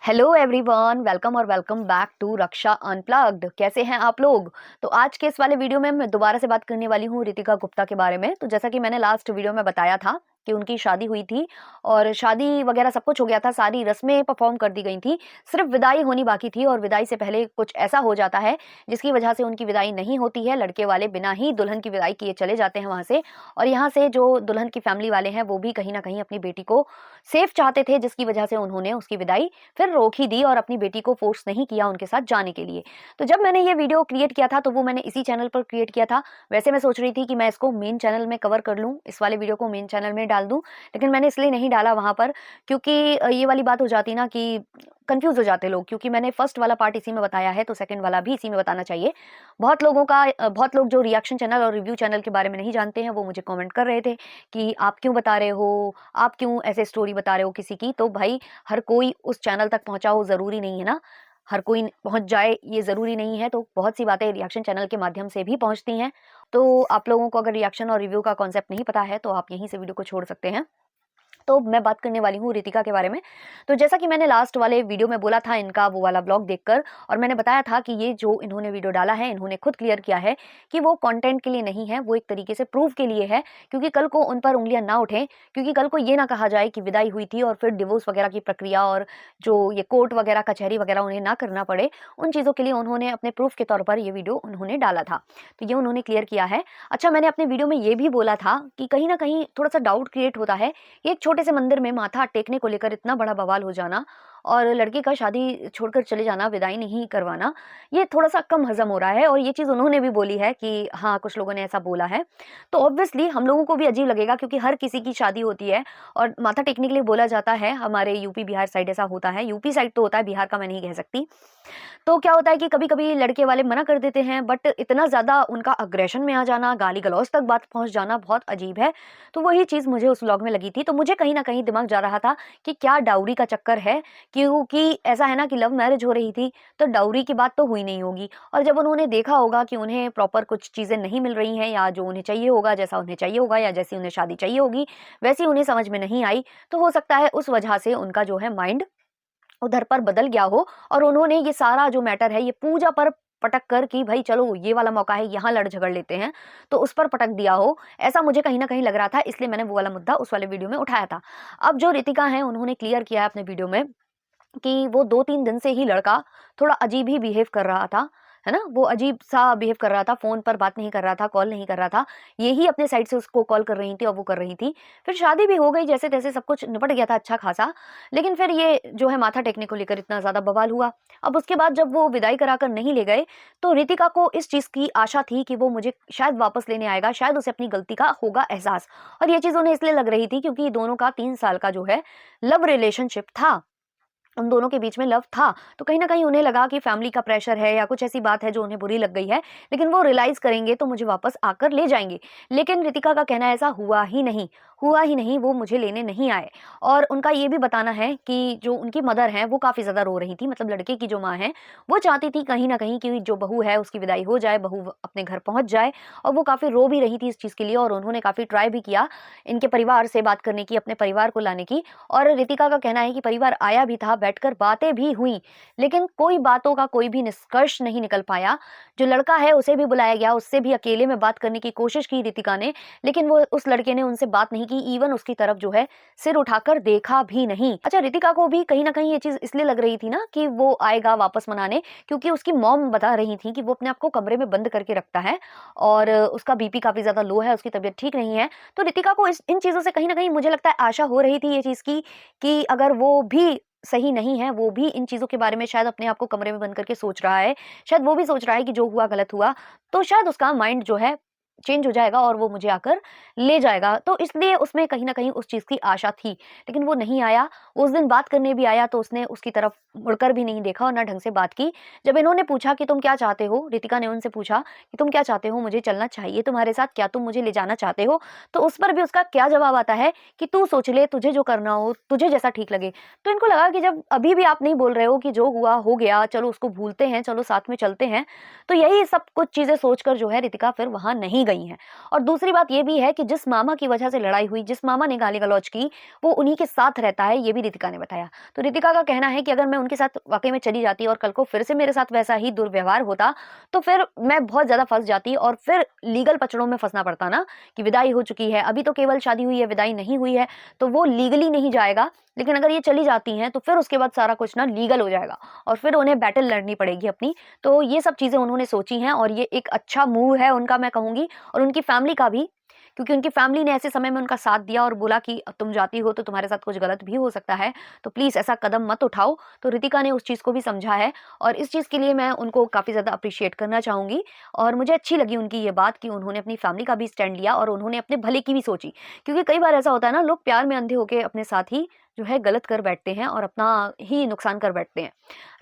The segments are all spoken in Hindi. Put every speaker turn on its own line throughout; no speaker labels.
हेलो एवरीवन, वेलकम और welcome back to Raksha unplugged. कैसे हैं आप लोग। तो आज के इस वाले वीडियो में मैं दोबारा से बात करने वाली हूँ रितिका गुप्ता के बारे में। तो जैसा कि मैंने लास्ट वीडियो में बताया था कि उनकी शादी हुई थी और शादी वगैरह सब कुछ हो गया था, सारी रस्में परफॉर्म कर दी गई थी, सिर्फ विदाई होनी बाकी थी। और विदाई से पहले कुछ ऐसा हो जाता है जिसकी वजह से उनकी विदाई नहीं होती है। लड़के वाले बिना ही दुल्हन की विदाई किए चले जाते हैं वहां से। और यहाँ से जो दुल्हन की फैमिली वाले हैं वो भी कहीं ना कहीं अपनी बेटी को सेफ चाहते थे, जिसकी वजह से उन्होंने उसकी विदाई फिर रोक ही दी और अपनी बेटी को फोर्स नहीं किया उनके साथ जाने के लिए। तो जब मैंने ये वीडियो क्रिएट किया था तो वो मैंने इसी चैनल पर क्रिएट किया था। वैसे मैं सोच रही थी कि मैं इसको मेन चैनल में कवर कर लूँ, इस वाले वीडियो को मेन चैनल में डाल दूं, लेकिन मैंने इसलिए नहीं डाला वहां पर क्योंकि ये वाली बात हो जाती ना कि कंफ्यूज हो जाते लोग। क्योंकि मैंने फर्स्ट वाला पार्ट इसी में बताया है तो सेकंड वाला भी इसी में बताना चाहिए। बहुत लोग जो रिएक्शन चैनल और रिव्यू चैनल के बारे में नहीं जानते हैं वो मुझे कमेंट कर रहे थे कि आप क्यों बता रहे हो, आप क्यों ऐसे स्टोरी बता रहे हो किसी की। तो भाई, हर कोई उस चैनल तक पहुंचा हो जरूरी नहीं है ना, हर कोई पहुंच जाए ये जरूरी नहीं है। तो बहुत सी बातें रिएक्शन चैनल के माध्यम से भी पहुंचती हैं। तो आप लोगों को अगर रिएक्शन और रिव्यू का कॉन्सेप्ट नहीं पता है तो आप यहीं से वीडियो को छोड़ सकते हैं। तो मैं बात करने वाली हूँ रितिका के बारे में। तो जैसा कि मैंने लास्ट वाले वीडियो में बोला था, इनका वो वाला ब्लॉग देखकर, और मैंने बताया था कि ये जो इन्होंने वीडियो डाला है इन्होंने खुद क्लियर किया है कि वो कंटेंट के लिए नहीं है, वो एक तरीके से प्रूफ के लिए है। क्योंकि कल को उन पर उंगलियां ना उठें, क्योंकि कल को ये ना कहा जाए कि विदाई हुई थी और फिर डिवोर्स वगैरह की प्रक्रिया और जो ये कोर्ट वगैरह कचहरी वगैरह उन्हें ना करना पड़े। उन चीज़ों के लिए उन्होंने अपने प्रूफ के तौर पर ये वीडियो उन्होंने डाला था। तो ये उन्होंने क्लियर किया है। अच्छा, मैंने अपने वीडियो में ये भी बोला था कि कहीं ना कहीं थोड़ा सा डाउट क्रिएट होता है। एक छोटे से मंदिर में माथा टेकने को लेकर इतना बड़ा बवाल हो जाना और लड़की का शादी छोड़कर चले जाना, विदाई नहीं करवाना, ये थोड़ा सा कम हजम हो रहा है। और ये चीज उन्होंने भी बोली है कि हाँ, कुछ लोगों ने ऐसा बोला है। तो ऑब्वियसली हम लोगों को भी अजीब लगेगा क्योंकि हर किसी की शादी होती है और माथा टेकने के लिए बोला जाता है। हमारे यूपी बिहार साइड ऐसा होता है, यूपी साइड तो होता है, बिहार का मैं नहीं कह सकती। तो क्या होता है कि कभी कभी लड़के वाले मना कर देते हैं, बट इतना ज्यादा उनका अग्रेशन में आ जाना, गाली गलौज तक बात पहुंच जाना बहुत अजीब है। तो वही चीज मुझे उस व्लॉग में लगी थी। तो मुझे कहीं ना कहीं दिमाग जा रहा था कि क्या डाउरी का चक्कर है, क्योंकि ऐसा है ना कि लव मैरिज हो रही थी तो डाउरी की बात तो हुई नहीं होगी। और जब उन्होंने देखा होगा कि उन्हें प्रॉपर कुछ चीजें नहीं मिल रही हैं, या जो उन्हें चाहिए होगा, जैसा उन्हें चाहिए होगा, या जैसी उन्हें शादी चाहिए होगी वैसी उन्हें समझ में नहीं आई, तो हो सकता है उस वजह से उनका जो है माइंड उधर पर बदल गया हो। और उन्होंने ये सारा जो मैटर है ये पूजा पर पटक कर कि भाई चलो ये वाला मौका है, यहाँ लड़ झगड़ लेते हैं, तो उस पर पटक दिया हो। ऐसा मुझे कहीं ना कहीं लग रहा था, इसलिए मैंने वो वाला मुद्दा उस वाले वीडियो में उठाया था। अब जो रितिका है उन्होंने क्लियर किया है अपने वीडियो में कि वो 2-3 दिन से ही लड़का थोड़ा अजीब ही बिहेव कर रहा था, है ना। वो अजीब सा बिहेव कर रहा था, फोन पर बात नहीं कर रहा था, कॉल नहीं कर रहा था, ये ही अपने साइड से उसको कॉल कर रही थी और वो कर रही थी। फिर शादी भी हो गई, जैसे तैसे सब कुछ निपट गया था अच्छा खासा। लेकिन फिर ये जो है माथा टेकने को लेकर इतना ज्यादा बवाल हुआ। अब उसके बाद जब वो विदाई कराकर नहीं ले गए तो रितिका को इस चीज की आशा थी कि वो मुझे शायद वापस लेने आएगा, शायद उसे अपनी गलती का होगा एहसास। और ये चीज उन्हें इसलिए लग रही थी क्योंकि दोनों का 3 साल का जो है लव रिलेशनशिप था, उन दोनों के बीच में लव था। तो कहीं ना कहीं उन्हें लगा कि फैमिली का प्रेशर है या कुछ ऐसी बात है जो उन्हें बुरी लग गई है, लेकिन वो रियलाइज करेंगे तो मुझे वापस आकर ले जाएंगे। लेकिन रितिका का कहना ऐसा हुआ ही नहीं, हुआ ही नहीं, वो मुझे लेने नहीं आए। और उनका ये भी बताना है कि जो उनकी मदर है वो काफी ज्यादा रो रही थी, मतलब लड़के की जो माँ है वो चाहती थी कहीं ना कहीं कि जो बहू है उसकी विदाई हो जाए, बहू अपने घर पहुंच जाए। और वो काफी रो भी रही थी इस चीज के लिए, और उन्होंने काफी ट्राई भी किया इनके परिवार से बात करने की, अपने परिवार को लाने की। और रितिका का कहना है कि परिवार आया भी था, बैठकर बातें भी हुई, लेकिन कोई बातों का कोई भी निष्कर्ष नहीं निकल पाया। जो लड़का है उसे भी बुलाया गया, उससे भी अकेले में बात करने की कोशिश की रितिका ने, लेकिन वो उस लड़के ने उनसे बात नहीं की, इवन उसकी तरफ जो है सिर उठाकर देखा भी नहीं। अच्छा, रितिका को भी कहीं ना कहीं ये चीज इसलिए लग रही थी ना कि वो आएगा वापस मनाने, क्योंकि उसकी मॉम बता रही थी कि वो अपने आप को कमरे में बंद करके रखता है और उसका बीपी काफी ज्यादा लो है, उसकी तबीयत ठीक नहीं है। तो रितिका को इन चीजों से कहीं ना कहीं मुझे लगता है आशा हो रही थी ये चीज की कि अगर वो भी सही नहीं है, वो भी इन चीजों के बारे में शायद अपने आप को कमरे में बंद करके सोच रहा है, शायद वो भी सोच रहा है कि जो हुआ गलत हुआ, तो शायद उसका माइंड जो है चेंज हो जाएगा और वो मुझे आकर ले जाएगा। तो इसलिए उसमें कहीं ना कहीं उस चीज की आशा थी, लेकिन वो नहीं आया। उस दिन बात करने भी आया तो उसने उसकी तरफ मुड़कर भी नहीं देखा और ना ढंग से बात की। जब इन्होंने पूछा कि तुम क्या चाहते हो, रितिका ने उनसे पूछा कि तुम क्या चाहते हो, मुझे चलना चाहिए तुम्हारे साथ, क्या तुम मुझे ले जाना चाहते हो, तो उस पर भी उसका क्या जवाब आता है कि तू सोच ले, तुझे जो करना हो, तुझे जैसा ठीक लगे। तो इनको लगा कि जब अभी भी आप नहीं बोल रहे हो कि जो हुआ हो गया, चलो उसको भूलते हैं, चलो साथ में चलते हैं, तो यही सब कुछ चीजें सोचकर जो है रितिका फिर वहां नहीं गई हैं। और दूसरी बात ये भी है कि जिस मामा की वजह से लड़ाई हुई, जिस मामा ने गाली-गलौज की, वो उन्हीं के साथ रहता है, ये भी रितिका ने बताया। तो रितिका का कहना है कि अगर मैं उनके साथ वाक़ई में चली जाती और कल को फिर से मेरे साथ वैसा ही दुर्व्यवहार होता, तो फिर मैं बहुत ज़्यादा फँस जाती और फिर लीगल पचड़ों में फँसना पड़ता ना, कि विदाई हो चुकी है, अभी तो केवल शादी हुई है, विदाई नहीं हुई है, तो वो लीगली नहीं जाएगा। लेकिन अगर ये चली जाती हैं, तो फिर उसके बाद सारा कुछ ना लीगल हो जाएगा और फिर उन्हें बैटल लड़नी पड़ेगी अपनी। तो ये सब चीज़ें उन्होंने सोची हैं और ये एक अच्छा मूव है उनका, मैं कहूँगी, और उनकी फैमिली का भी, क्योंकि उनकी फैमिली ने ऐसे समय में उनका साथ दिया और बोला कि अब तुम जाती हो तो तुम्हारे साथ कुछ गलत भी हो सकता है, तो प्लीज़ ऐसा कदम मत उठाओ। तो रितिका ने उस चीज़ को भी समझा है और इस चीज़ के लिए मैं उनको काफ़ी ज़्यादा अप्रिशिएट करना चाहूँगी। और मुझे अच्छी लगी उनकी ये बात कि उन्होंने अपनी फैमिली का भी स्टैंड लिया और उन्होंने अपने भले की भी सोची। क्योंकि कई बार ऐसा होता है ना, लोग प्यार में अंधे होके अपने साथ ही जो है गलत कर बैठते हैं और अपना ही नुकसान कर बैठते हैं।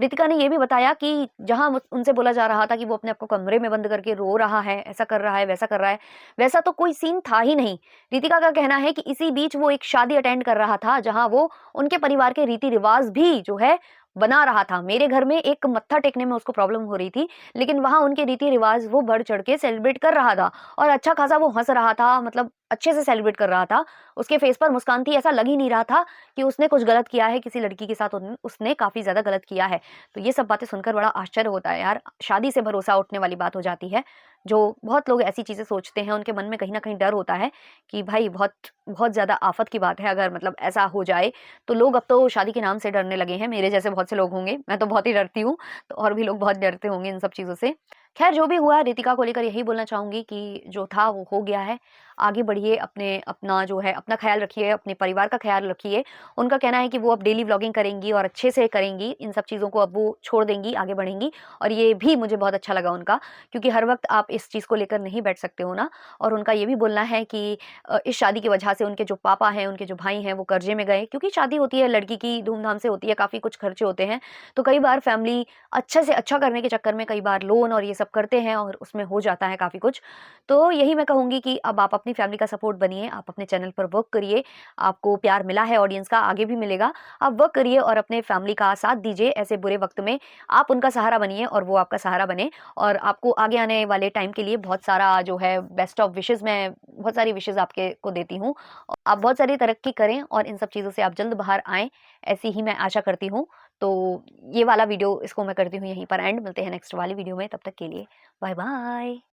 रितिका ने ये भी बताया कि जहाँ उनसे बोला जा रहा था कि वो अपने आप को कमरे में बंद करके रो रहा है, ऐसा कर रहा है, वैसा कर रहा है, वैसा तो कोई सीन था ही नहीं। रितिका का कहना है कि इसी बीच वो एक शादी अटेंड कर रहा था, जहाँ वो उनके परिवार के रीति-रिवाज भी जो है बना रहा था। मेरे घर में एक मत्था टेकने में उसको प्रॉब्लम हो रही थी, लेकिन वहाँ उनके रीति-रिवाज वो बढ़-चढ़ के सेलिब्रेट कर रहा था और अच्छा खासा वो हँस रहा था, मतलब अच्छे से सेलिब्रेट कर रहा था। उसके फेस पर मुस्कान थी, ऐसा लग ही नहीं रहा था कि उसने कुछ गलत किया है किसी लड़की के साथ, उसने काफ़ी ज़्यादा गलत किया है। तो ये सब बातें सुनकर बड़ा आश्चर्य होता है यार, शादी से भरोसा उठने वाली बात हो जाती है। जो बहुत लोग ऐसी चीज़ें सोचते हैं, उनके मन में कहीं न कहीं डर होता है कि भाई बहुत बहुत ज़्यादा आफ़त की बात है अगर मतलब ऐसा हो जाए, तो लोग अब तो शादी के नाम से डरने लगे हैं। मेरे जैसे बहुत से लोग होंगे, मैं तो बहुत ही डरती हूँ, तो और भी लोग बहुत डरते होंगे इन सब चीज़ों से। ख़ैर जो भी हुआ, रितिका को लेकर यही बोलना चाहूँगी कि जो था वो हो गया है। आगे बढ़िए, अपना जो है अपना ख़्याल रखिए, अपने परिवार का ख़्याल रखिए। उनका कहना है कि वो अब डेली व्लॉगिंग करेंगी और अच्छे से करेंगी, इन सब चीज़ों को अब वो छोड़ देंगी, आगे बढ़ेंगी। और ये भी मुझे बहुत अच्छा लगा उनका, क्योंकि हर वक़्त आप इस चीज़ को लेकर नहीं बैठ सकते हो ना। और उनका ये भी बोलना है कि इस शादी की वजह से उनके जो पापा हैं, उनके जो भाई हैं, वो कर्ज़े में गए, क्योंकि शादी होती है लड़की की, धूम-धाम से होती है, काफ़ी कुछ खर्चे होते हैं। तो कई बार फैमिली अच्छे से अच्छा करने के चक्कर में कई बार लोन और ये सब करते हैं और उसमें हो जाता है काफ़ी कुछ। तो यही मैं कहूँगी कि अब आप अपनी फैमिली का सपोर्ट बनिए, आप अपने चैनल पर वर्क करिए, आपको प्यार मिला है ऑडियंस का, आगे भी मिलेगा। आप वर्क करिए और अपने फैमिली का साथ दीजिए ऐसे बुरे वक़्त में, आप उनका सहारा बनिए और वो आपका सहारा बने। और आपको आगे आने वाले टाइम के लिए बहुत सारा जो है बेस्ट ऑफ विशेज़, मैं बहुत सारी विशेज़ आपके को देती हूँ। आप बहुत सारी तरक्की करें और इन सब चीज़ों से आप जल्द बाहर आएँ, ऐसी ही मैं आशा करती हूँ। तो ये वाला वीडियो इसको मैं करती हूँ यहीं पर एंड, मिलते हैं नेक्स्ट वाली वीडियो में, तब तक के लिए बाय बाय।